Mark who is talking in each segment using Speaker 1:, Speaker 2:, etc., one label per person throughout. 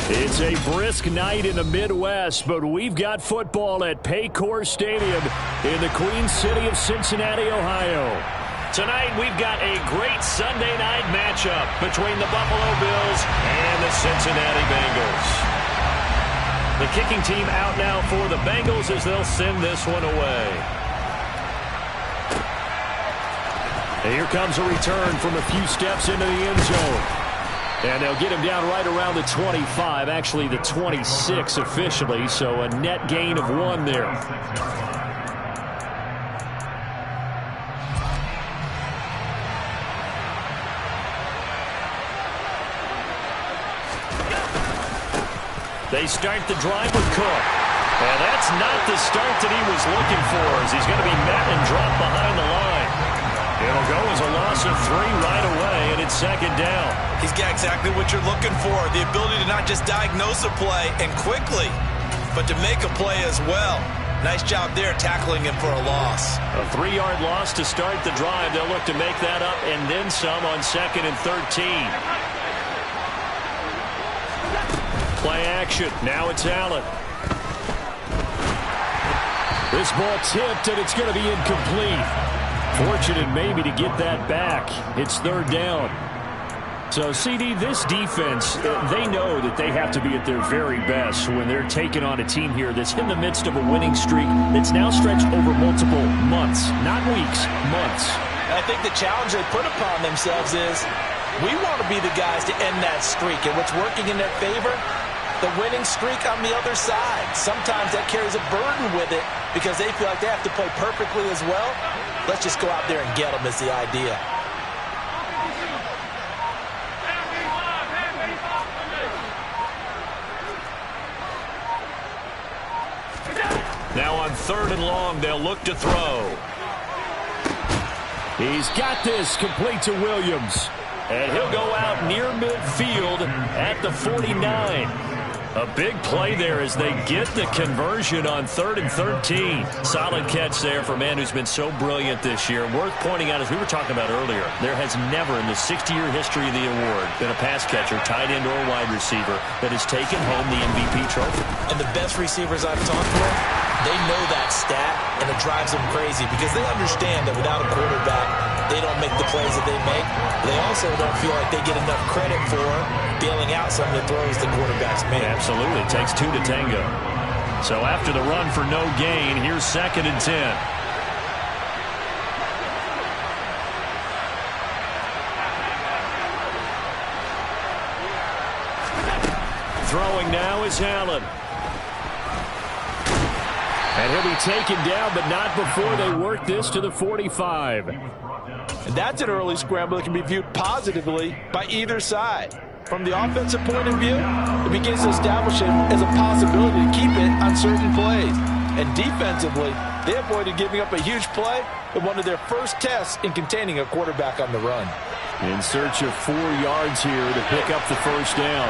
Speaker 1: It's a brisk night in the Midwest, but we've got football at Paycor Stadium in the Queen City of Cincinnati, Ohio. Tonight, we've got a great Sunday night matchup between the Buffalo Bills and the Cincinnati Bengals. The kicking team out now for the Bengals as they'll send this one away. And here comes a return from a few steps into the end zone. And they'll get him down right around the 25, actually the 26 officially, so a net gain of 1 there. They start the drive with Cook. And that's not the start that he was looking for, as he's going to be met and dropped behind the line. It'll go as a loss of 3 right away, and it's second down.
Speaker 2: He's got exactly what you're looking for, the ability to not just diagnose a play and quickly, but to make a play as well. Nice job there tackling him for a loss.
Speaker 1: A 3-yard loss to start the drive. They'll look to make that up and then some on 2nd and 13. Play action. Now it's Allen. This ball tipped, and it's going to be incomplete. Fortunate maybe to get that back. It's 3rd down. So, CD, this defense, they know that they have to be at their very best when they're taking on a team here that's in the midst of a winning streak that's now stretched over multiple months, not weeks, months.
Speaker 2: I think the challenge they put upon themselves is we want to be the guys to end that streak, and what's working in their favor, the winning streak on the other side. Sometimes that carries a burden with it because they feel like they have to play perfectly as well. Let's just go out there and get them is the idea.
Speaker 1: Now on 3rd and long, they'll look to throw. He's got this, complete to Williams. And he'll go out near midfield at the 49. A big play there as they get the conversion on 3rd and 13. Solid catch there for a man who's been so brilliant this year. Worth pointing out, as we were talking about earlier, there has never in the 60-year history of the award been a pass catcher, tight end, or wide receiver that has taken home the MVP trophy.
Speaker 2: And the best receivers I've talked with, they know that stat, and it drives them crazy because they understand that without a quarterback, they don't make the plays that they make. They also don't feel like they get enough credit for bailing out some of the throws the quarterbacks make.
Speaker 1: Absolutely. It takes 2 to tango. So after the run for no gain, here's 2nd and 10. Throwing now is Allen. And he'll be taken down, but not before they work this to the 45.
Speaker 3: And that's an early scramble that can be viewed positively by either side. From the offensive point of view, it begins to establish it as a possibility to keep it on certain plays. And defensively, they avoided giving up a huge play in one of their first tests in containing a quarterback on the run.
Speaker 1: In search of 4 yards here to pick up the first down.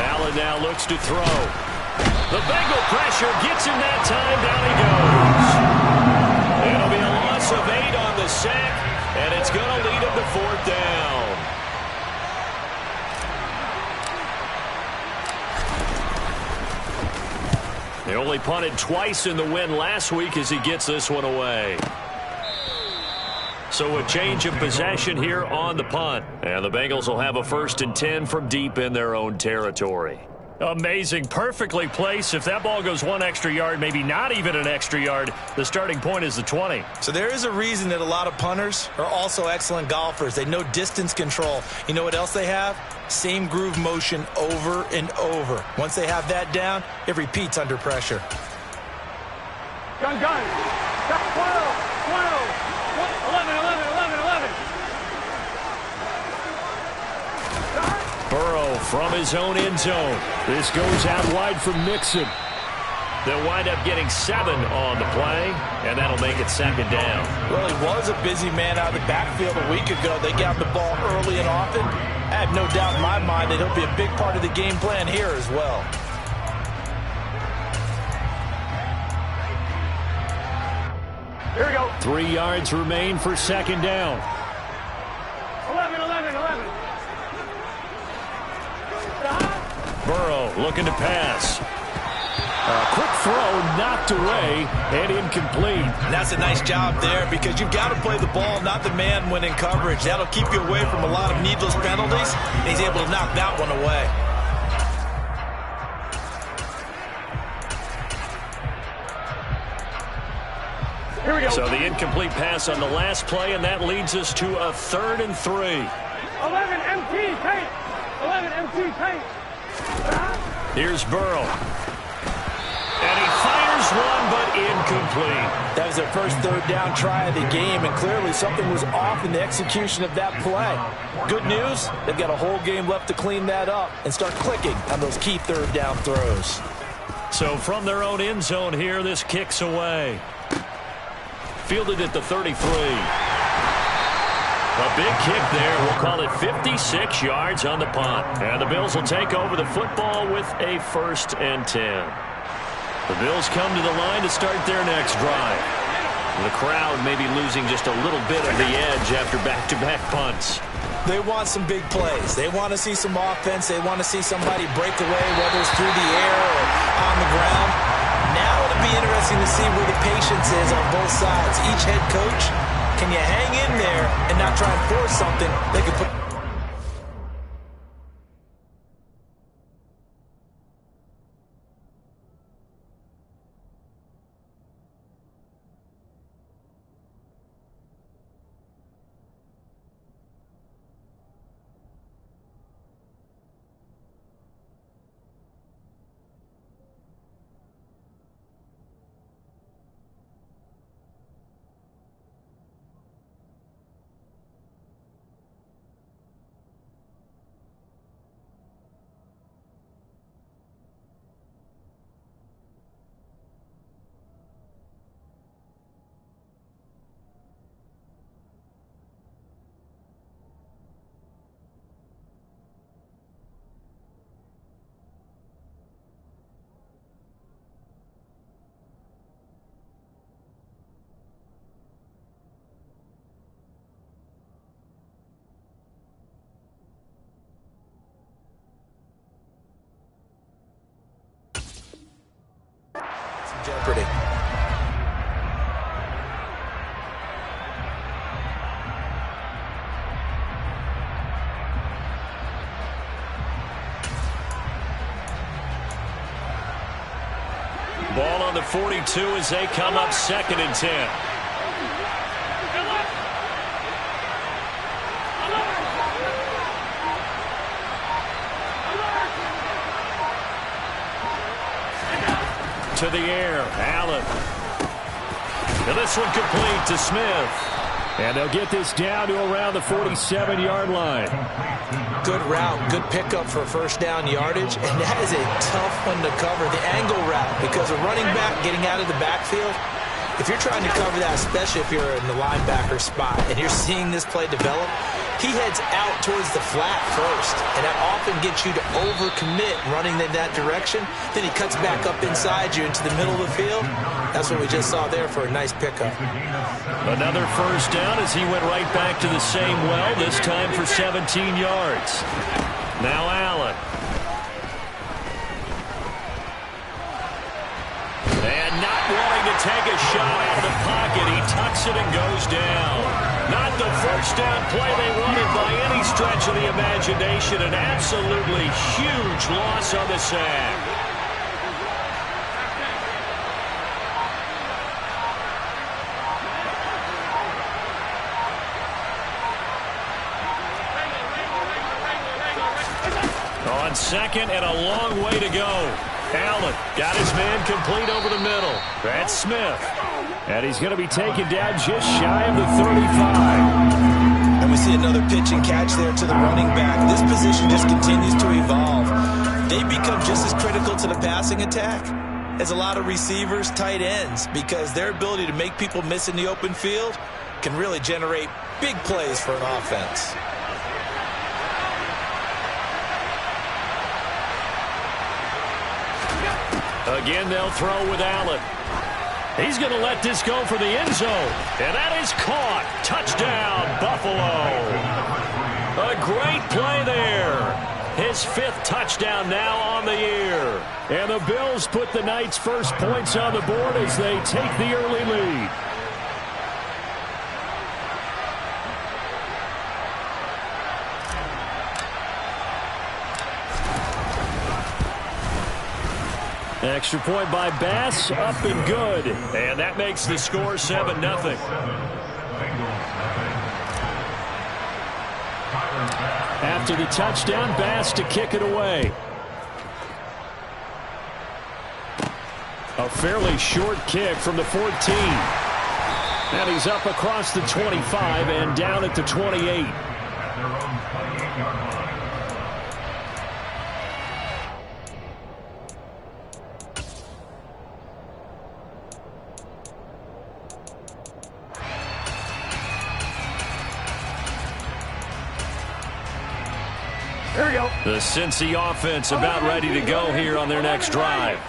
Speaker 1: Allen now looks to throw. The Bengal pressure gets him that time. Down he goes. It'll be a loss of 8 on the sack, and it's going to lead him to 4th down. They only punted twice in the win last week as he gets this one away. So a change of possession here on the punt. And the Bengals will have a 1st and 10 from deep in their own territory. Amazing. Perfectly placed. If that ball goes 1 extra yard, maybe not even an extra yard, the starting point is the 20.
Speaker 2: So there is a reason that a lot of punters are also excellent golfers. They know distance control. You know what else they have? Same groove motion over and over. Once they have that down, it repeats under pressure.
Speaker 4: Gun. 12, 11, 11.
Speaker 1: Burrow from his own end zone. This goes out wide for Mixon. They'll wind up getting 7 on the play, and that'll make it 2nd down.
Speaker 2: Well, he was a busy man out of the backfield a week ago. They got the ball early and often. I have no doubt in my mind that he'll be a big part of the game plan here as well.
Speaker 4: Here we go.
Speaker 1: 3 yards remain for 2nd down.
Speaker 4: 11.
Speaker 1: Burrow looking to pass. A quick throw knocked away and incomplete.
Speaker 2: And that's a nice job there because you've got to play the ball, not the man when in coverage. That'll keep you away from a lot of needless penalties, and he's able to knock that one away.
Speaker 4: Here we go.
Speaker 1: So the incomplete pass on the last play, and that leads us to a 3rd and 3.
Speaker 4: 11 MT paint. 11 MT paint.
Speaker 1: Here's Burrow. And he fires one, but incomplete.
Speaker 2: That was their first 3rd down try of the game, and clearly something was off in the execution of that play. Good news, they've got a whole game left to clean that up and start clicking on those key 3rd down throws.
Speaker 1: So from their own end zone here, this kicks away. Fielded at the 33. A big kick there. We'll call it 56 yards on the punt. And the Bills will take over the football with a 1st and 10. The Bills come to the line to start their next drive. The crowd may be losing just a little bit of the edge after back-to-back punts.
Speaker 2: They want some big plays. They want to see some offense. They want to see somebody break away, whether it's through the air or on the ground. Now it'll be interesting to see where the patience is on both sides. Each head coach, can you hang in there and not try and force something they can put... Jeopardy.
Speaker 1: Ball on the 42 as they come up 2nd and 10. To the air, Allen. And this one complete to Smith. And they'll get this down to around the 47-yard line.
Speaker 2: Good route, good pickup for 1st down yardage, and that is a tough one to cover, the angle route, because a running back getting out of the backfield, if you're trying to cover that, especially if you're in the linebacker spot, and you're seeing this play develop, he heads out towards the flat first, and that often gets you to overcommit running in that direction. Then he cuts back up inside you into the middle of the field. That's what we just saw there for a nice pickup.
Speaker 1: Another 1st down as he went right back to the same well, this time for 17 yards. Now Allen. And not wanting to take a shot out of the pocket, he tucks it and goes down. Not the 1st down play they wanted by any stretch of the imagination. An absolutely huge loss on the sack. On 2nd and a long way to go. Allen got his man complete over the middle. That's Smith. And he's going to be taken down just shy of the 35.
Speaker 2: And we see another pitch and catch there to the running back. This position just continues to evolve. They become just as critical to the passing attack as a lot of receivers, tight ends, because their ability to make people miss in the open field can really generate big plays for an offense.
Speaker 1: Again, they'll throw with Allen. He's going to let this go for the end zone. And that is caught. Touchdown, Buffalo. A great play there. His 5th touchdown now on the year. And the Bills put the Knights' first points on the board as they take the early lead. Extra point by Bass, up and good. And that makes the score 7-0. After the touchdown, Bass to kick it away. A fairly short kick from the 14. And he's up across the 25 and down at the 28.
Speaker 4: Here we go.
Speaker 1: The Cincy offense about ready to go here on their next drive.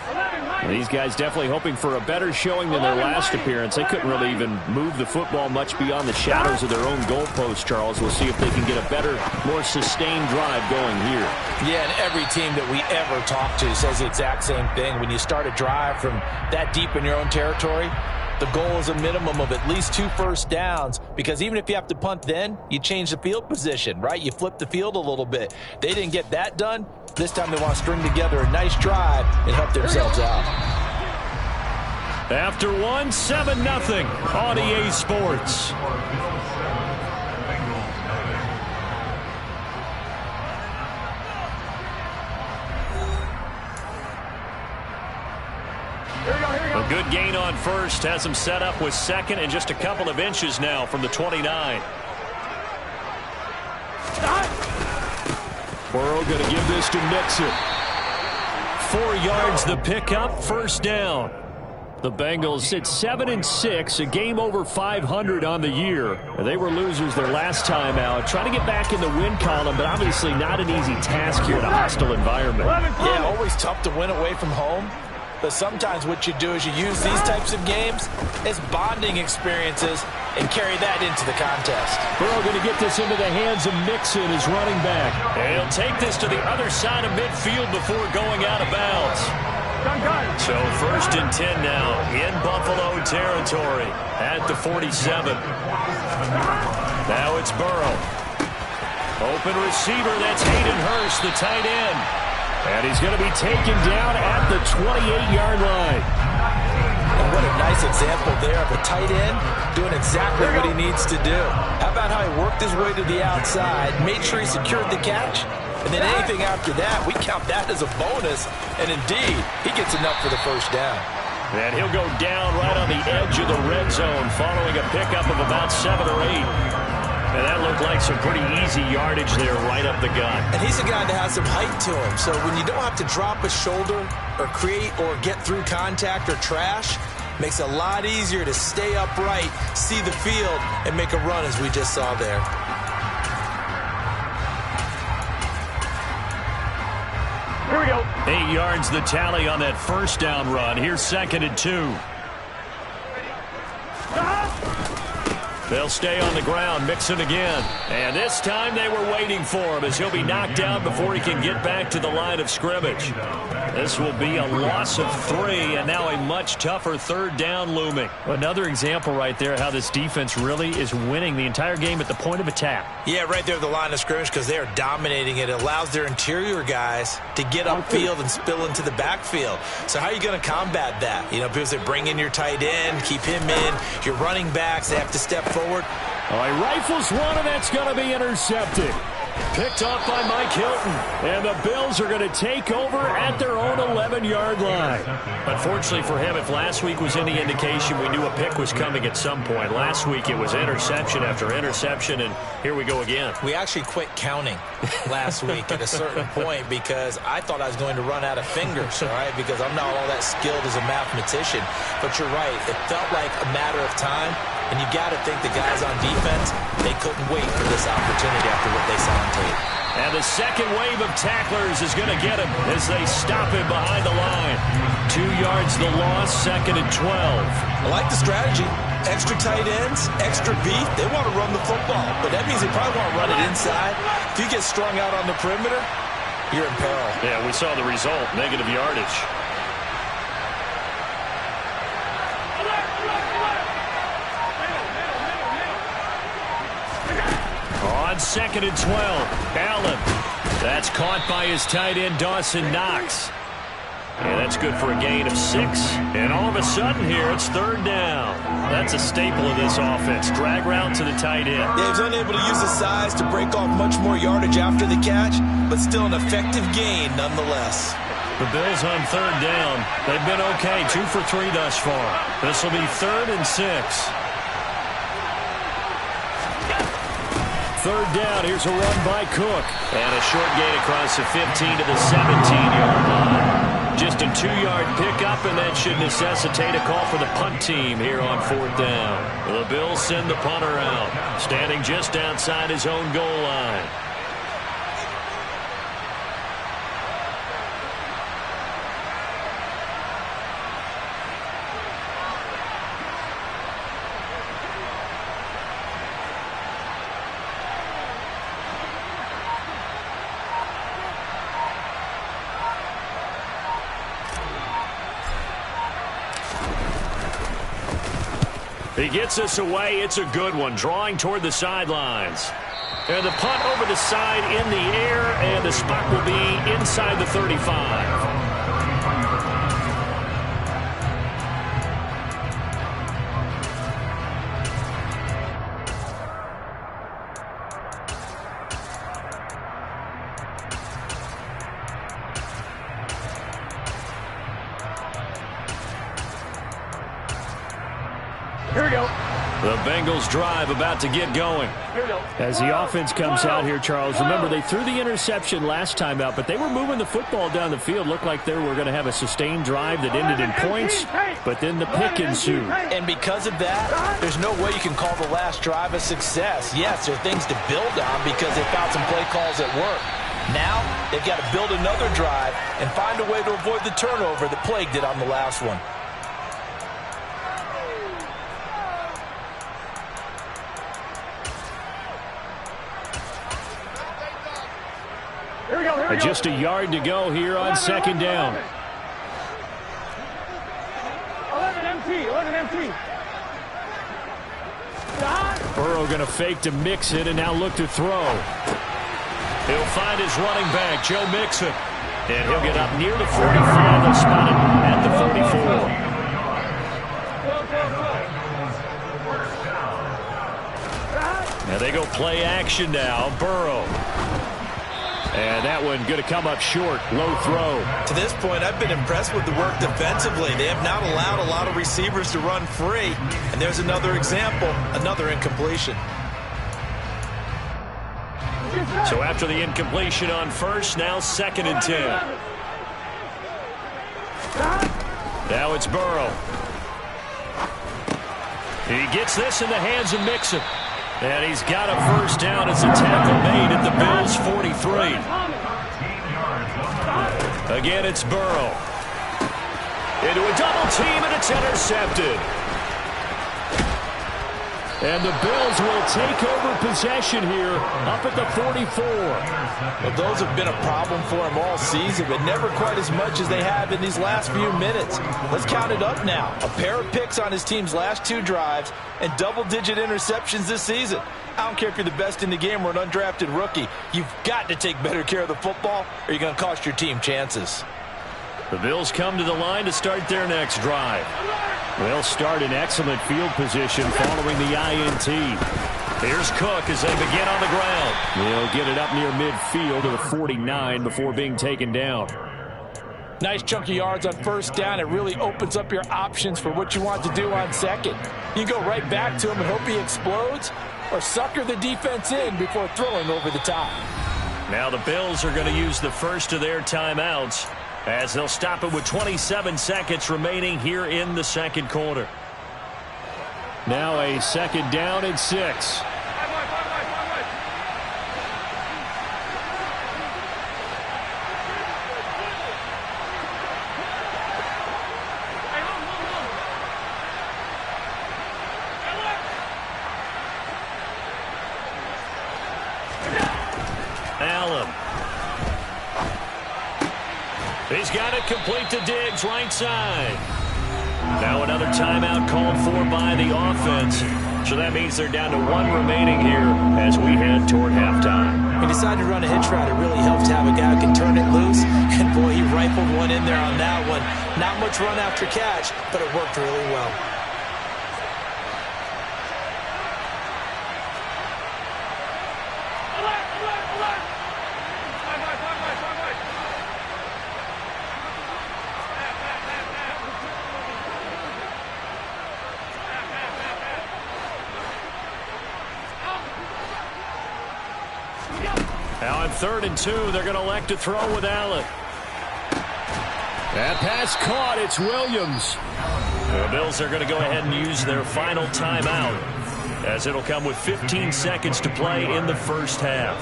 Speaker 1: These guys definitely hoping for a better showing than their last appearance. They couldn't really even move the football much beyond the shadows of their own goalpost, Charles. We'll see if they can get a better, more sustained drive going here.
Speaker 2: Yeah, and every team that we ever talk to says the exact same thing. When you start a drive from that deep in your own territory, the goal is a minimum of at least 2 first downs, because even if you have to punt then, you change the field position, right? You flip the field a little bit. They didn't get that done. This time they want to string together a nice drive and help themselves out.
Speaker 1: After one, 7-0 on EA Sports. A good gain on first has him set up with second and just a couple of inches now from the 29. Burrow going to give this to Mixon. 4 yards the pickup, first down. The Bengals sit 7-6, a game over 500 on the year. They were losers their last time out. Trying to get back in the win column, but obviously not an easy task here in a hostile environment.
Speaker 2: Yeah, always tough to win away from home. But sometimes what you do is you use these types of games as bonding experiences and carry that into the contest.
Speaker 1: Burrow going to get this into the hands of Mixon as running back. And he'll take this to the other side of midfield before going out of bounds. So 1st and 10 now in Buffalo territory at the 47. Now it's Burrow. Open receiver, that's Hayden Hurst, the tight end. And he's going to be taken down at the 28-yard line.
Speaker 2: And what a nice example there of a tight end doing exactly what he needs to do. How about how he worked his way to the outside, made sure he secured the catch, and then anything after that, we count that as a bonus. And indeed, he gets enough for the first down.
Speaker 1: And he'll go down right on the edge of the red zone following a pickup of about 7 or 8. And that looked like some pretty easy yardage there right up the gut.
Speaker 2: And he's a guy that has some height to him. So when you don't have to drop a shoulder or create or get through contact or trash, makes it a lot easier to stay upright, see the field, and make a run as we just saw there.
Speaker 4: Here we go.
Speaker 1: 8 yards the tally on that first down run. Here's 2nd and 2. They'll stay on the ground, Mixon again. And this time they were waiting for him as he'll be knocked down before he can get back to the line of scrimmage. This will be a loss of 3, and now a much tougher 3rd down looming. Another example right there how this defense really is winning the entire game at the point of attack.
Speaker 2: Yeah, right there at the line of scrimmage because they are dominating it. It allows their interior guys to get upfield and spill into the backfield. So how are you going to combat that? You know, because they bring in your tight end, keep him in. Your running backs, they have to step forward.
Speaker 1: Oh, he rifles one, and that's going to be intercepted. Picked off by Mike Hilton. And the Bills are going to take over at their own 11-yard line. Unfortunately for him, if last week was any indication, we knew a pick was coming at some point. Last week it was interception after interception, and here we go again.
Speaker 2: We actually quit counting last week at a certain point because I thought I was going to run out of fingers, all right, because I'm not all that skilled as a mathematician. But you're right. It felt like a matter of time. And you got to think the guys on defense, they couldn't wait for this opportunity after what they saw on tape.
Speaker 1: And the second wave of tacklers is going to get him as they stop him behind the line. 2 yards the loss, 2nd and 12.
Speaker 2: I like the strategy. Extra tight ends, extra beef. They want to run the football, but that means they probably want to run it inside. If you get strung out on the perimeter, you're in peril.
Speaker 1: Yeah, we saw the result, negative yardage. On 2nd and 12, Allen. That's caught by his tight end, Dawson Knox. And that's good for a gain of 6. And all of a sudden here, it's 3rd down. That's a staple of this offense. Drag route to the tight end.
Speaker 2: Yeah, he's unable to use his size to break off much more yardage after the catch, but still an effective gain nonetheless.
Speaker 1: The Bills on 3rd down. They've been okay, 2 for 3 thus far. This will be 3rd and 6. 3rd down, here's a run by Cook. And a short gain across the 15 to the 17-yard line. Just a 2-yard pickup, and that should necessitate a call for the punt team here on 4th down. The Bills send the punter out, standing just outside his own goal line. He gets us away. It's a good one, drawing toward the sidelines. And the punt over the side in the air, and the spot will be inside the 35.
Speaker 4: Here we go.
Speaker 1: The Bengals drive about to get going.
Speaker 4: Here we go.
Speaker 5: As the offense comes out here, Charles, remember they threw the interception last time out, but they were moving the football down the field. Looked like they were going to have a sustained drive that ended in points, but then the pick ensued.
Speaker 2: And because of that, there's no way you can call the last drive a success. Yes, there are things to build on because they found some play calls at work. Now, they've got to build another drive and find a way to avoid the turnover that plagued it on the last one.
Speaker 4: Here we go. Here we go.
Speaker 5: Just a yard to go here on 2nd down.
Speaker 4: 11 MT. 11 MT.
Speaker 5: Burrow going to fake to Mixon and now look to throw.
Speaker 1: He'll find his running back, Joe Mixon. And he'll get up near the 45. They'll spot him at the 44. And they go play action now. Burrow. And that one going to come up short. Low throw.
Speaker 2: To this point, I've been impressed with the work defensively. They have not allowed a lot of receivers to run free. And there's another example, another incompletion.
Speaker 1: So after the incompletion on first, now 2nd and 10. Now it's Burrow. He gets this in the hands of Mixon. And he's got a first down as a tackle made at the Bills' 43. Again, it's Burrow. Into a double team, and it's intercepted. And the Bills will take over possession here up at the 44.
Speaker 2: Well, those have been a problem for him all season, but never quite as much as they have in these last few minutes. Let's count it up now. A pair of picks on his team's last 2 drives and double-digit interceptions this season. I don't care if you're the best in the game or an undrafted rookie. You've got to take better care of the football or you're going to cost your team chances.
Speaker 1: The Bills come to the line to start their next drive.
Speaker 5: They'll start in excellent field position following the INT.
Speaker 1: Here's Cook as they begin on the ground.
Speaker 5: They'll get it up near midfield to the 49 before being taken down.
Speaker 3: Nice chunk of yards on first down. It really opens up your options for what you want to do on second. You go right back to him and hope he explodes, or sucker the defense in before throwing over the top.
Speaker 1: Now the Bills are going to use the first of their timeouts as they'll stop it with 27 seconds remaining here in the second quarter.
Speaker 5: Now a 2nd down and 6.
Speaker 1: Allen. He's got it complete to Diggs, right side. Now another timeout called for by the offense. So that means they're down to 1 remaining here as we head toward halftime.
Speaker 2: He decided to run a hitch route. It really helped to have a guy who can turn it loose. And, boy, he rifled one in there on that one. Not much run after catch, but it worked really well.
Speaker 1: Now on 3rd and 2, they're going to elect to throw with Allen. That pass caught. It's Williams. The Bills are going to go ahead and use their final timeout, as it'll come with 15 seconds to play in the first half.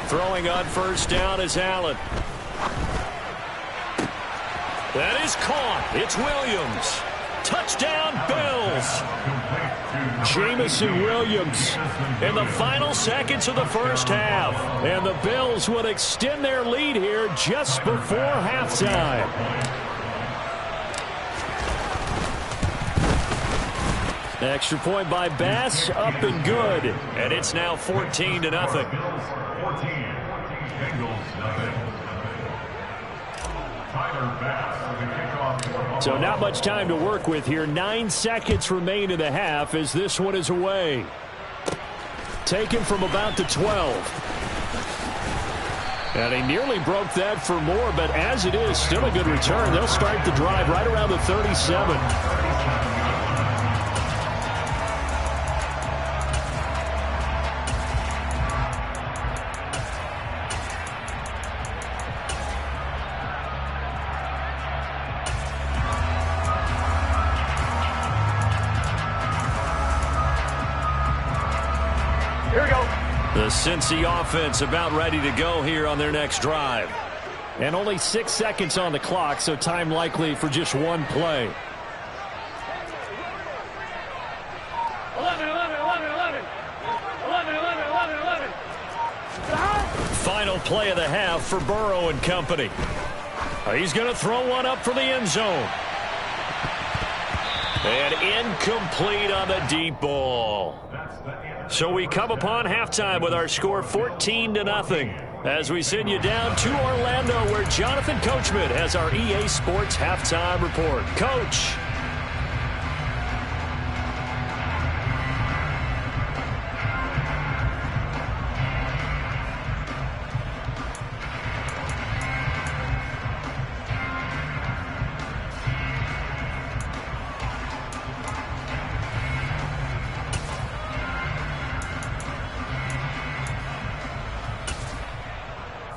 Speaker 1: Throwing on first down is Allen. That is caught. It's Williams. Touchdown, Bills. Jameson Williams in the final seconds of the first half. And the Bills would extend their lead here just before halftime. Extra point by Bass, up and good. And it's now 14-0. So not much time to work with here. 9 seconds remain in the half as this one is away. Taken from about the 12. And he nearly broke that for more, but as it is, still a good return. They'll start the drive right around the 37. The Cincy offense about ready to go here on their next drive. And only 6 seconds on the clock, so time likely for just one play.
Speaker 4: 11.
Speaker 1: Final play of the half for Burrow and company. He's going to throw one up for the end zone. And incomplete on the deep ball. So we come upon halftime with our score 14-0 as we send you down to Orlando, where Jonathan Coachman has our EA Sports halftime report. Coach.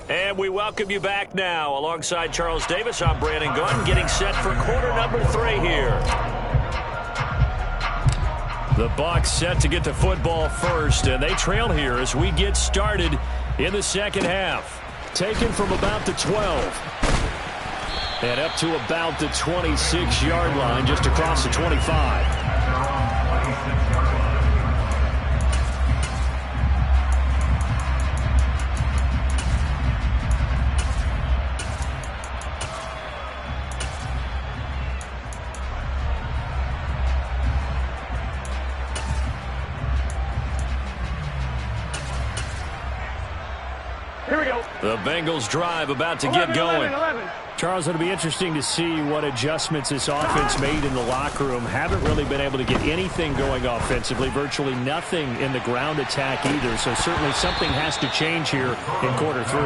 Speaker 1: And we welcome you back now. Alongside Charles Davis, I'm Brandon Gunn, getting set for quarter number 3 here. The Bucs set to get the football first, and they trail here as we get started in the second half. Taken from about the 12. And up to about the 26-yard line, just across the 25.
Speaker 4: Here we go.
Speaker 1: The Bengals drive about to get going.
Speaker 4: 11.
Speaker 5: Charles, it'll be interesting to see what adjustments this offense made in the locker room. Haven't really been able to get anything going offensively, virtually nothing in the ground attack either. So certainly something has to change here in quarter 3.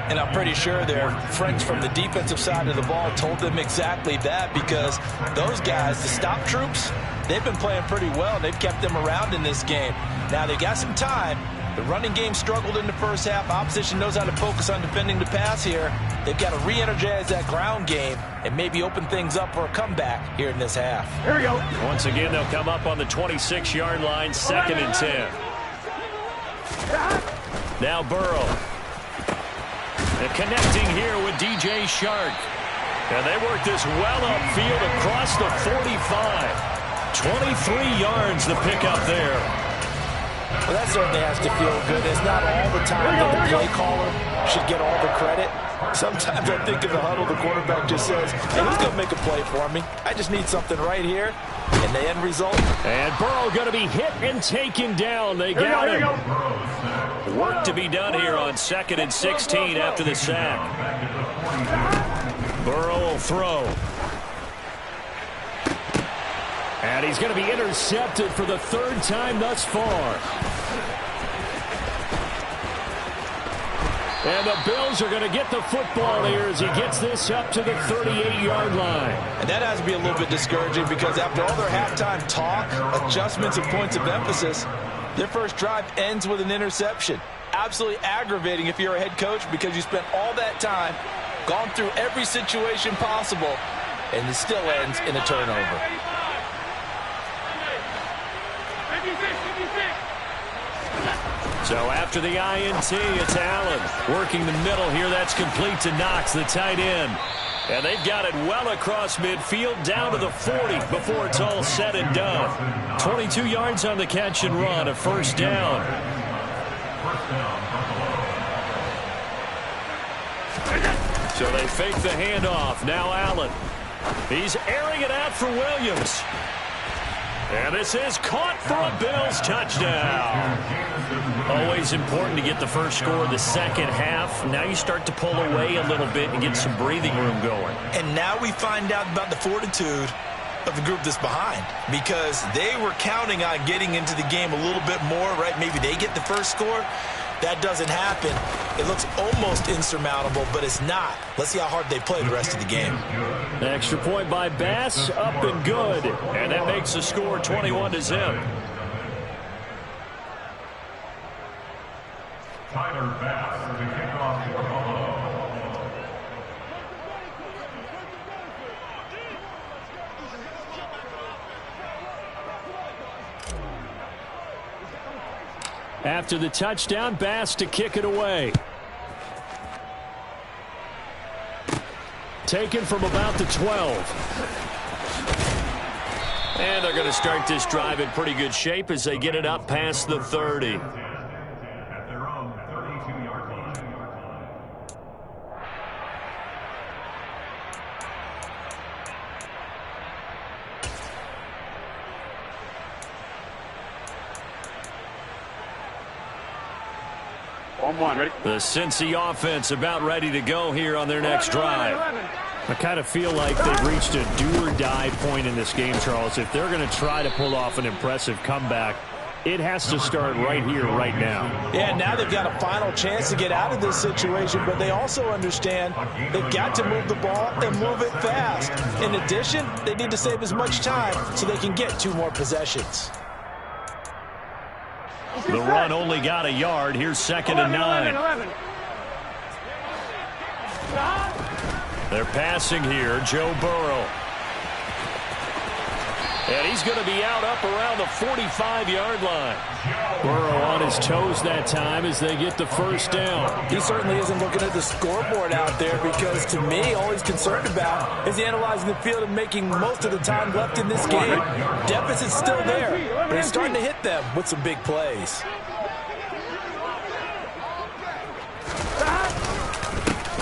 Speaker 2: And I'm pretty sure their friends from the defensive side of the ball told them exactly that, because those guys, the stop troops, they've been playing pretty well. They've kept them around in this game. Now they've got some time. The running game struggled in the first half. Opposition knows how to focus on defending the pass here. They've got to re-energize that ground game and maybe open things up for a comeback here in this half.
Speaker 4: Here we go.
Speaker 1: Once again, they'll come up on the 26-yard line, 2nd and 10. Now Burrow. And connecting here with DJ Chark. And they work this well upfield across the 45. 23 yards the pickup there.
Speaker 2: Well, that certainly has to feel good. It's not all the time that the play caller should get all the credit. Sometimes I think in the huddle, the quarterback just says, hey, who's going to make a play for me? I just need something right here. And the end result.
Speaker 5: And Burrow going to be hit and taken down. They got him.
Speaker 1: Work to be done here on 2nd and 16 after the sack. Burrow will throw.
Speaker 5: And he's going to be intercepted for the 3rd time thus far. And the Bills are going to get the football here as he gets this up to the 38-yard line.
Speaker 2: And that has to be a little bit discouraging because after all their halftime talk, adjustments and points of emphasis, their first drive ends with an interception. Absolutely aggravating if you're a head coach because you spent all that time, gone through every situation possible, and it still ends in a turnover.
Speaker 1: So after the INT, it's Allen working the middle here. That's complete to Knox, the tight end. And they've got it well across midfield down to the 40 before it's all said and done. 22 yards on the catch and run, a 1st down. So they fake the handoff. Now Allen. He's airing it out for Williams. And this is caught for a Bills touchdown. Always important to get the first score of the second half. Now you start to pull away a little bit and get some breathing room going.
Speaker 2: And now we find out about the fortitude of the group that's behind because they were counting on getting into the game a little bit more, right? Maybe they get the first score. That doesn't happen. It looks almost insurmountable, but it's not. Let's see how hard they play the rest of the game.
Speaker 5: The extra point by Bass, up and good.
Speaker 1: And that makes the score 21-0.
Speaker 6: Tyler Bass to kick off for Buffalo.
Speaker 5: After the touchdown, Bass to kick it away. Taken from about the 12.
Speaker 1: And they're going to start this drive in pretty good shape as they get it up past the 30.
Speaker 6: At their own 32-yard line.
Speaker 4: Ready?
Speaker 1: The Cincy offense about ready to go here on their next drive.
Speaker 5: I kind of feel like they've reached a do-or-die point in this game, Charles. If they're going to try to pull off an impressive comeback, it has to start right here, right now.
Speaker 2: Yeah, now they've got a final chance to get out of this situation, but they also understand they've got to move the ball and move it fast. In addition, they need to save as much time so they can get 2 more possessions.
Speaker 1: The run only got a yard. Here's 2nd and 9. They're passing here. Joe Burrow. And he's going to be out up around the 45-yard line.
Speaker 5: Burrow on his toes that time as they get the first down.
Speaker 2: He certainly isn't looking at the scoreboard out there because, to me, all he's concerned about is analyzing the field and making most of the time left in this game. Deficit's still there, but he's starting to hit them with some big plays.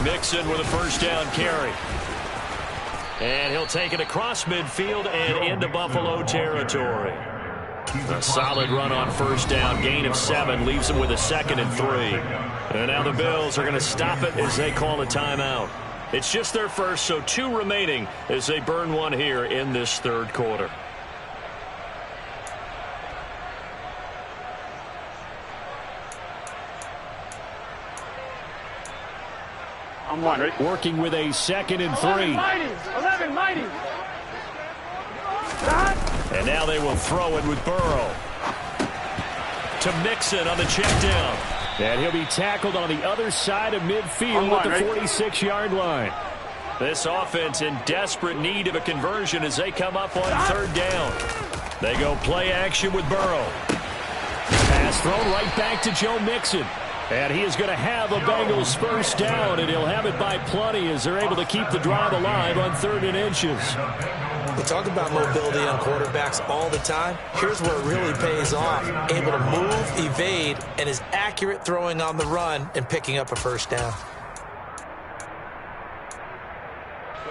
Speaker 1: Mixon with a first down carry. And he'll take it across midfield and into Buffalo territory. A solid run on first down. Gain of 7 leaves him with a 2nd and 3. And now the Bills are going to stop it as they call a timeout. It's just their first, so 2 remaining as they burn one here in this 3rd quarter.
Speaker 4: I'm one. Ready?
Speaker 5: Working with a 2nd and 3.
Speaker 4: 11 mighty.
Speaker 1: And now they will throw it with Burrow. To Mixon on the check down.
Speaker 5: And he'll be tackled on the other side of midfield at the 46-yard line.
Speaker 1: This offense in desperate need of a conversion as they come up on 3rd down. They go play action with Burrow.
Speaker 5: pass thrown right back to Joe Mixon. And he is going to have a Bengals first down, and he'll have it by plenty as they're able to keep the drive alive on 3rd and inches.
Speaker 2: We talk about mobility on quarterbacks all the time. Here's where it really pays off. Able to move, evade, and is accurate throwing on the run and picking up a first down.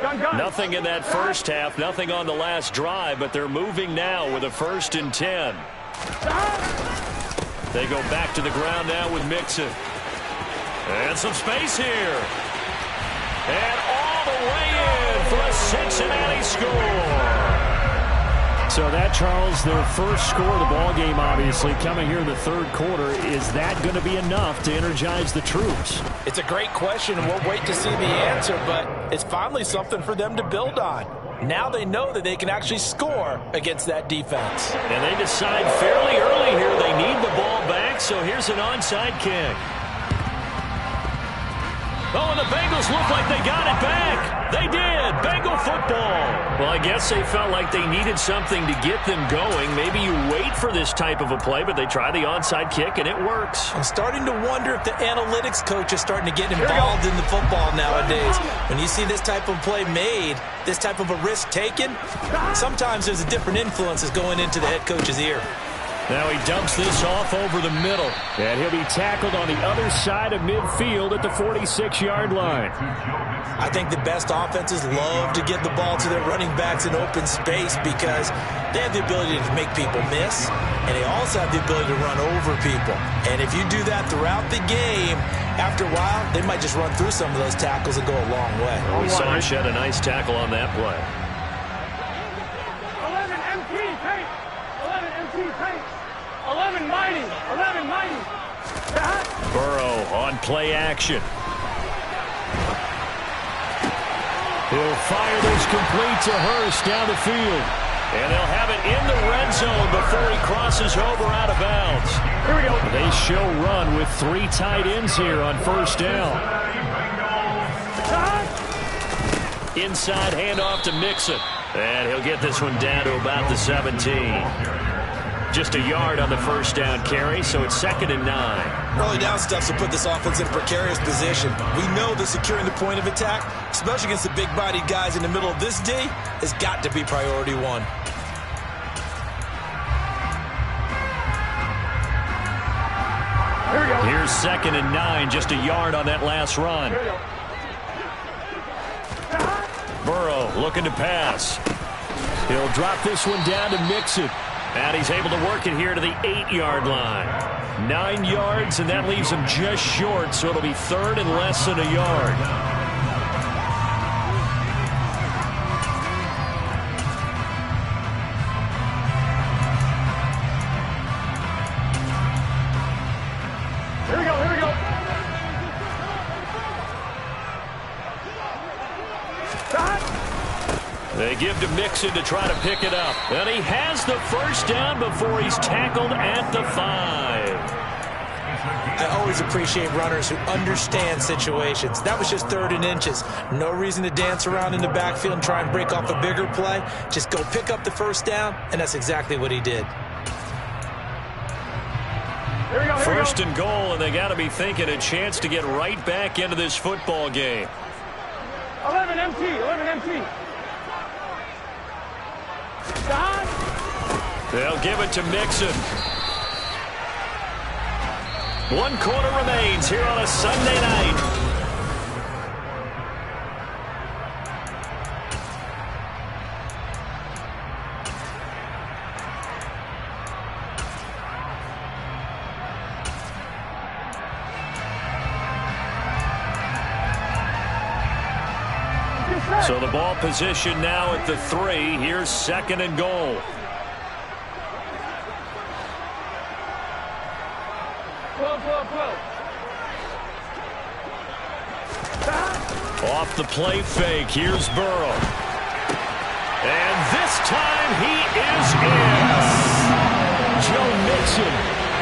Speaker 1: Nothing in that first half, nothing on the last drive, but they're moving now with a 1st and 10. They go back to the ground now with Mixon. And some space here. And all the way in for a Cincinnati score.
Speaker 5: So that, Charles, their first score of the ball game, obviously, coming here in the 3rd quarter. Is that going to be enough to energize the troops?
Speaker 3: It's a great question, and we'll wait to see the answer, but it's finally something for them to build on. Now they know that they can actually score against that defense.
Speaker 1: And they decide fairly early here they need the ball back, so here's an onside kick. Oh, and the Bengals look like they got it back. They did. Bengal football. Well, I guess they felt like they needed something to get them going. Maybe you wait for this type of a play, but they try the onside kick, and it works.
Speaker 2: I'm starting to wonder if the analytics coach is starting to get involved in the football nowadays. When you see this type of play made, this type of a risk taken, sometimes there's a different influences going into the head coach's ear.
Speaker 5: Now he dumps this off over the middle. And he'll be tackled on the other side of midfield at the 46-yard line.
Speaker 2: I think the best offenses love to get the ball to their running backs in open space because they have the ability to make people miss, and they also have the ability to run over people. And if you do that throughout the game, after a while, they might just run through some of those tackles and go a long way.
Speaker 1: Well, we saw him shed a nice tackle on that play.
Speaker 4: 11 MT paint. 11 MT paint. 11 mighty. 11 mighty.
Speaker 1: Burrow on play action.
Speaker 5: He'll fire this complete to Hurst down the field.
Speaker 1: And they'll have it in the red zone before he crosses over out of bounds.
Speaker 5: Here we go. They show run with 3 tight ends here on first down.
Speaker 1: Inside handoff to Mixon. And he'll get this one down to about the 17. Just a yard on the first down carry, so it's 2nd and 9.
Speaker 2: Early down stuff will put this offense in a precarious position. We know that securing the point of attack, especially against the big-bodied guys in the middle of this D, has got to be priority 1.
Speaker 1: Here's 2nd and 9, just a yard on that last run. Burrow looking to pass.
Speaker 5: He'll drop this one down to Mixon.
Speaker 1: And he's able to work it here to the 8-yard line.
Speaker 5: 9 yards, and that leaves him just short, so it'll be 3rd and less than a yard.
Speaker 4: Here we go. Here we go.
Speaker 1: They give to Mixon to try to pick it up. And he has the first down before he's tackled at the 5.
Speaker 2: I always appreciate runners who understand situations. That was just 3rd and inches. No reason to dance around in the backfield and try and break off a bigger play. Just go pick up the first down, and that's exactly what he did.
Speaker 4: Here we go.
Speaker 1: First and goal, and they got to be thinking a chance to get right back into this football game.
Speaker 4: 11 MT. 11 MT.
Speaker 1: They'll give it to Mixon. 1 quarter remains here on a Sunday night. So the ball position now at the 3. Here's 2nd and goal. Off the play fake, here's Burrow. And this time he is in. Joe Mixon,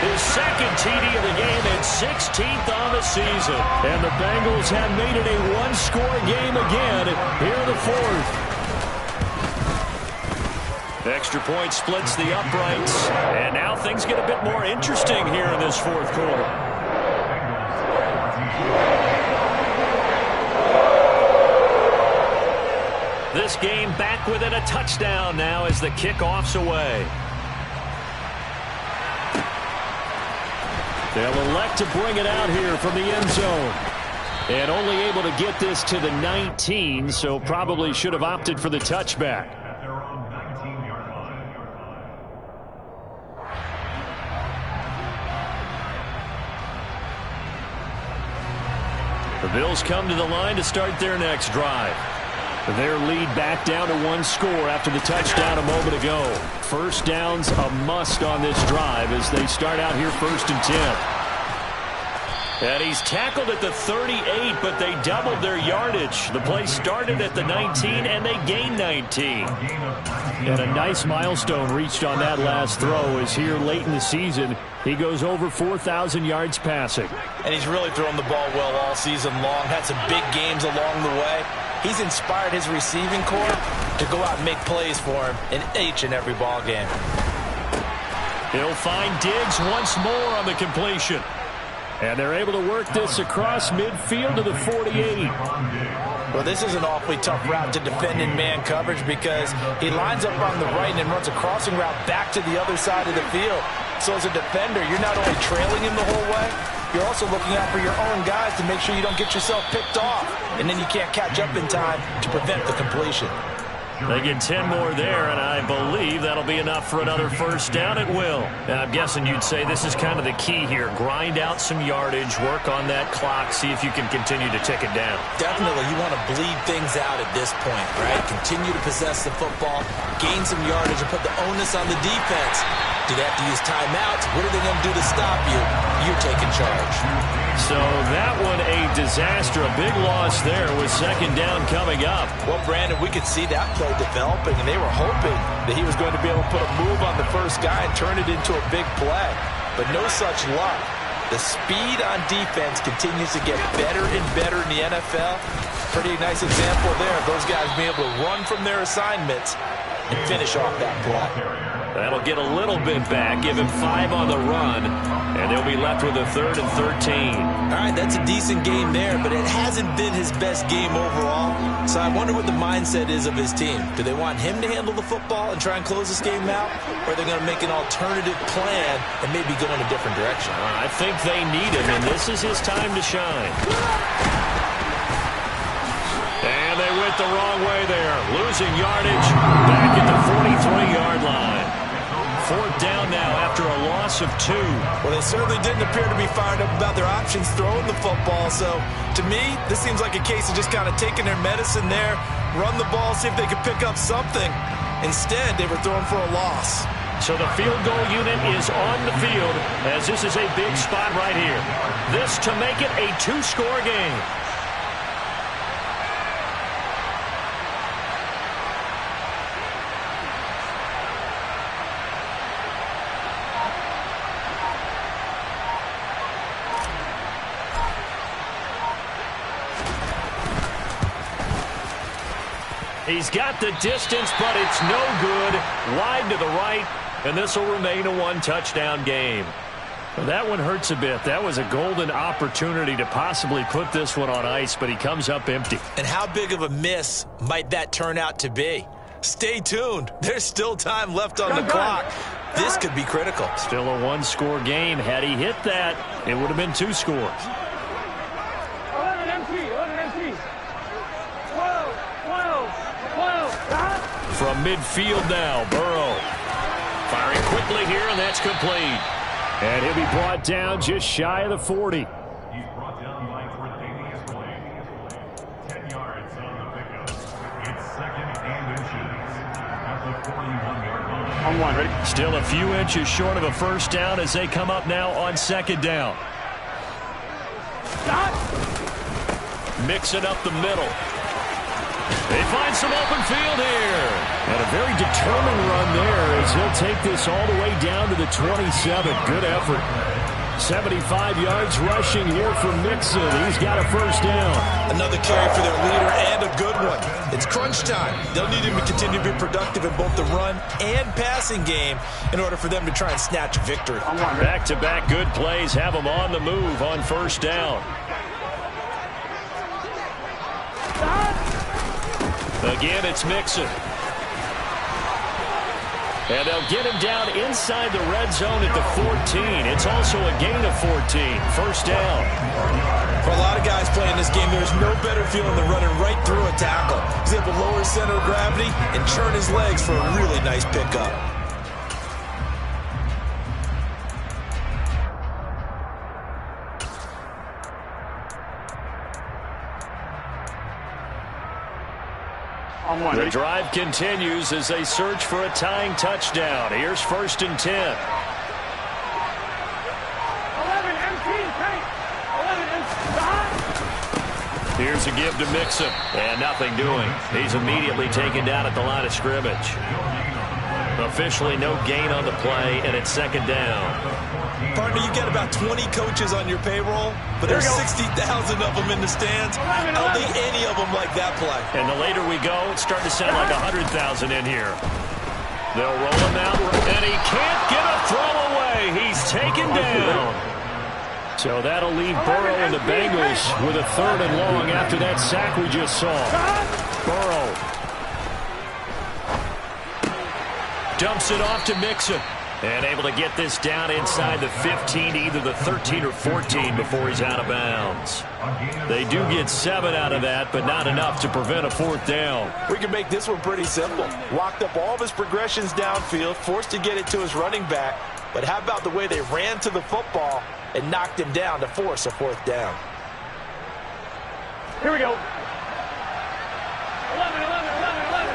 Speaker 1: his 2nd TD of the game and 16th on the season.
Speaker 5: And the Bengals have made it a 1-score game again here in the 4th.
Speaker 1: Extra point splits the uprights. And now things get a bit more interesting here in this fourth quarter. This game back within a touchdown now as the kickoff's away. They'll elect to bring it out here from the end zone. And only able to get this to the 19, so probably should have opted for the touchback.
Speaker 6: At their own 19-yard line.
Speaker 1: The Bills come to the line to start their next drive. Their lead back down to one score after the touchdown a moment ago. First down's a must on this drive as they start out here 1st and 10. And he's tackled at the 38, but they doubled their yardage. The play started at the 19, and they gained 19.
Speaker 5: And a nice milestone reached on that last throw is here late in the season. He goes over 4,000 yards passing.
Speaker 2: And he's really thrown the ball well all season long. Had some big games along the way. He's inspired his receiving corps to go out and make plays for him in each and every ball game.
Speaker 1: He'll find Diggs once more on the completion.
Speaker 5: And they're able to work this across midfield to the 48.
Speaker 2: Well, this is an awfully tough route to defend in man coverage because he lines up on the right and then runs a crossing route back to the other side of the field. So as a defender, you're not only trailing him the whole way, you're also looking out for your own guys to make sure you don't get yourself picked off. And then you can't catch up in time to prevent the completion.
Speaker 1: They get 10 more there, and I believe that'll be enough for another first down at will. And I'm guessing you'd say this is kind of the key here. Grind out some yardage, work on that clock, see if you can continue to tick it down.
Speaker 2: Definitely, you want to bleed things out at this point, right? Continue to possess the football, gain some yardage, and put the onus on the defense. Do they have to use timeouts? What are they going to do to stop you? You're taking charge.
Speaker 1: So that one a disaster. A big loss there with second down coming up.
Speaker 2: Well, Brandon, we could see that play developing, and they were hoping that he was going to be able to put a move on the first guy and turn it into a big play. But no such luck. The speed on defense continues to get better and better in the NFL. Pretty nice example there of those guys being able to run from their assignments and finish off that play.
Speaker 1: That'll get a little bit back, give him 5 on the run, and they'll be left with a 3rd and 13.
Speaker 2: All right, that's a decent game there, but it hasn't been his best game overall. So I wonder what the mindset is of his team. Do they want him to handle the football and try and close this game out, or are they going to make an alternative plan and maybe go in a different direction?
Speaker 1: I think they need him, and this is his time to shine. And they went the wrong way there, losing yardage back at the 43-yard line. 4th down now after a loss of 2.
Speaker 2: Well, they certainly didn't appear to be fired up about their options throwing the football. So, to me, this seems like a case of just kind of taking their medicine there, run the ball, see if they could pick up something. Instead, they were throwing for a loss.
Speaker 1: So the field goal unit is on the field as this is a big spot right here. This to make it a 2-score game. He's got the distance, but it's no good. Wide to the right, and this will remain a 1-touchdown game. Well, that one hurts a bit. That was a golden opportunity to possibly put this one on ice, but he comes up empty.
Speaker 2: And how big of a miss might that turn out to be? Stay tuned. There's still time left on the clock. This could be critical.
Speaker 1: Still a 1-score game. Had he hit that, it would have been 2 scores.
Speaker 4: 11 MT. 12.
Speaker 1: From midfield now, Burrow. Firing quickly here, and that's complete.
Speaker 5: And he'll be brought down just shy of the 40.
Speaker 6: He's brought down by Tre'Davious White. 10 yards on the pickup. It's 2nd and inches at the 41-yard line.
Speaker 4: On 1, ready?
Speaker 1: Still a few inches short of a first down as they come up now on 2nd down.
Speaker 4: Stop.
Speaker 1: Mixing up the middle. They find some open field here. And a very determined run there as he'll take this all the way down to the 27. Good effort.
Speaker 5: 75 yards rushing here from Mixon. He's got a first down.
Speaker 2: Another carry for their leader and a good one. It's crunch time. They'll need him to continue to be productive in both the run and passing game in order for them to try and snatch a victory.
Speaker 1: Back-to-back good plays have them on the move on first down. Again, it's Mixon. And they'll get him down inside the red zone at the 14. It's also a gain of 14. First down.
Speaker 2: For a lot of guys playing this game, there's no better feeling than running right through a tackle. He's able to lower his center of gravity and turn his legs for a really nice pickup.
Speaker 1: The drive continues as they search for a tying touchdown. Here's 1st and 10.
Speaker 4: 11 empty tank. 11 empty.
Speaker 1: Here's a give to Mixon. And nothing doing. He's immediately taken down at the line of scrimmage. Officially no gain on the play, and it's 2nd down.
Speaker 2: Partner, you got about 20 coaches on your payroll, but there's 60,000 of them in the stands. I don't think any of them like that play.
Speaker 1: And the later we go, it's starting to sound like 100,000 in here. They'll roll him out, and he can't get a throw away. He's taken down. So that'll leave Burrow and the Bengals with a 3rd and long after that sack we just saw. Burrow dumps it off to Mixon. And able to get this down inside the 15, either the 13 or 14 before he's out of bounds. They do get 7 out of that, but not enough to prevent a 4th down.
Speaker 2: We can make this one pretty simple. Walked up all of his progressions downfield, forced to get it to his running back. But how about the way they ran to the football and knocked him down to force a 4th down?
Speaker 4: Here we go. 11, 11, 11, 11.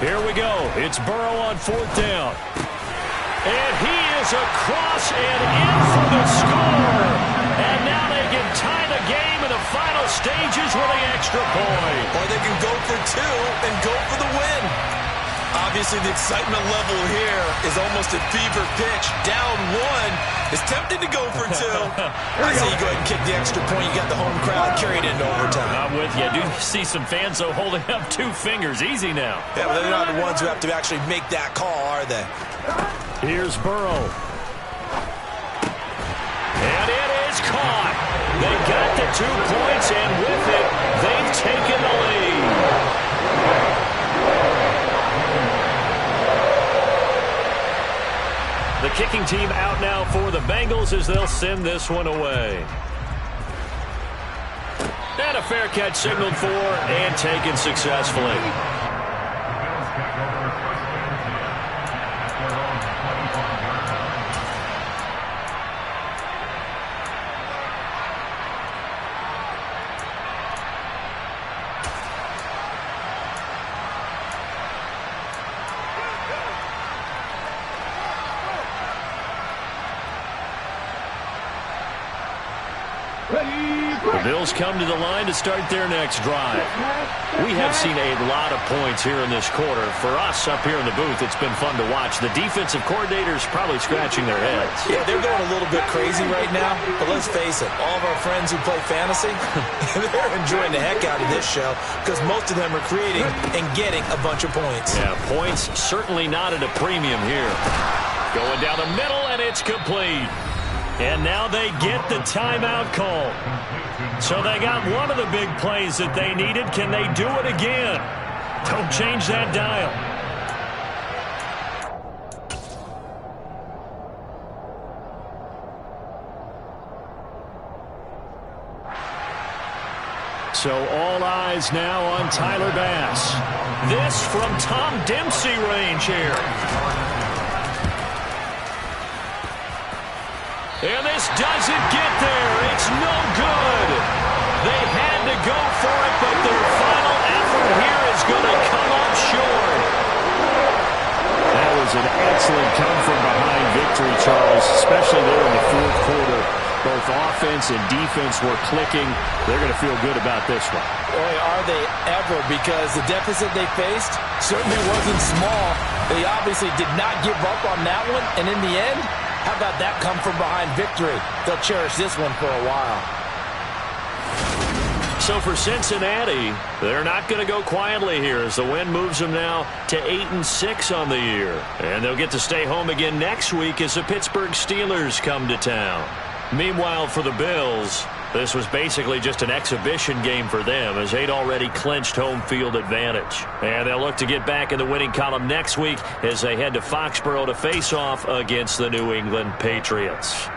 Speaker 1: Here we go. It's Burrow on 4th down. And he is across and in for the score. And now they can tie the game in the final stages with an extra point.
Speaker 2: Or they can go for 2 and go for the win. Obviously, the excitement level here is almost at fever pitch. Down 1 is tempted to go for 2. I say you go ahead and kick the extra point. You got the home crowd carried into overtime.
Speaker 1: I'm with you. I do see some fans, though, holding up 2 fingers. Easy now.
Speaker 2: Yeah, but they're not the ones who have to actually make that call, are they?
Speaker 1: Here's Burrow. And it is caught. They got the 2 points, and with it, they've taken the lead. The kicking team out now for the Bengals as they'll send this one away. And a fair catch signaled for and taken successfully. The Bills come to the line to start their next drive. We have seen a lot of points here in this quarter. For us up here in the booth, it's been fun to watch. The defensive coordinators probably scratching their heads.
Speaker 2: Yeah, they're going a little bit crazy right now. But let's face it, all of our friends who play fantasy, they're enjoying the heck out of this show because most of them are creating and getting a bunch of points.
Speaker 1: Yeah, points certainly not at a premium here. Going down the middle, and it's complete. And now they get the timeout call. So they got one of the big plays that they needed. Can they do it again? Don't change that dial. So all eyes now on Tyler Bass. This from Tom Dempsey range here. And this doesn't get there. It's no good. They had to go for it, but their final effort here is going to come up short. That was an excellent come-from-behind victory, Charles, especially there in the 4th quarter. Both
Speaker 5: offense and defense were clicking. They're going to feel good about this one.
Speaker 2: Boy, are they ever, because the deficit they faced certainly wasn't small. They obviously did not give up on that one, and in the end, how about that come from behind victory? They'll cherish this one for a while.
Speaker 1: So for Cincinnati, they're not going to go quietly here as the win moves them now to 8-6 on the year. And they'll get to stay home again next week as the Pittsburgh Steelers come to town. Meanwhile, for the Bills, this was basically just an exhibition game for them as they'd already clinched home field advantage. And they'll look to get back in the winning column next week as they head to Foxborough to face off against the New England Patriots.